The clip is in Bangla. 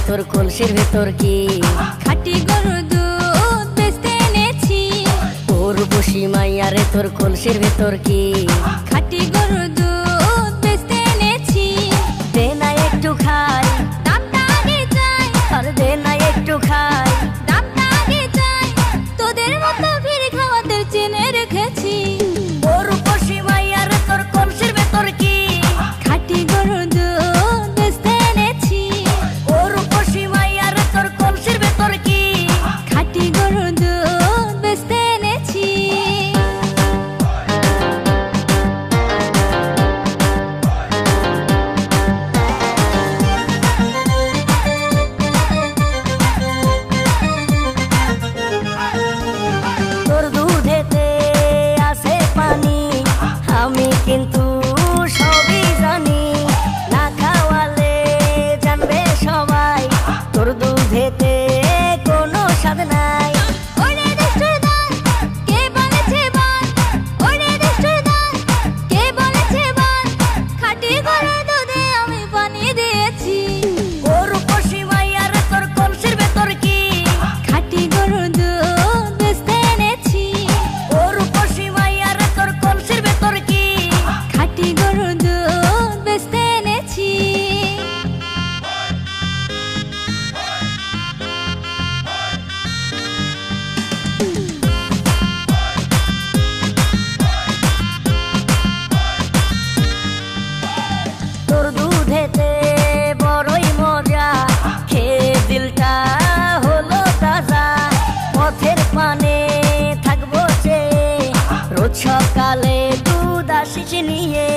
তোর কলসির ভেতর কি খাঁটি গরুর দুধ বেচতে এনেছি। ওর বসি মাইয়া রে তোর কলসির ভেতর কি খাঁটি গরুর দুধ বেচতে এনেছি। দে না একটু খাই, দামটা আগে চাই, আর দে না একটু খাই। দামটা আগে চাই, তোদের মতো ভিড় খাওয়াতে চেনে রেখেছি। ওর বসি মাইয়া রে তোর কলসির ভেতর কি খাঁটি গরুর দুধ বেচতে এনেছি। ওর বসি মাইয়া রে তোর কলসির ভেতর কি খাঁটি গরুর দুধ বেচতে এনেছি। তোর দুধেতে আছে পানি, আমি কিন্তু সবই জানি। না খাওয়ালে জানবে সবাই তোর দুধেতে কোনো স্বাদ নাই। ওরে দুষ্টুর দল, কে বলেছে বল? ওরে দুষ্টুর দল, কে বলেছে বল? খাঁটি গরুর দুধে আমি পানি দিয়েছি। ওর বসি মাইয়া রে তোর কলসির ভেতর কি খাঁটি গরুর দুধ বেচতে এনেছি। ওর বসি মাইয়া রে তোর কলসির ভেতর কি খাঁটি গরুর দুধ বেচতে এনেছি। তোর দুধেতে বড়ই মজা, খেয়ে দিলটা হলো তাজা। পথের পানে থাকবো চেয়ে, রোজ সকালে দুধ আসিস নিয়ে।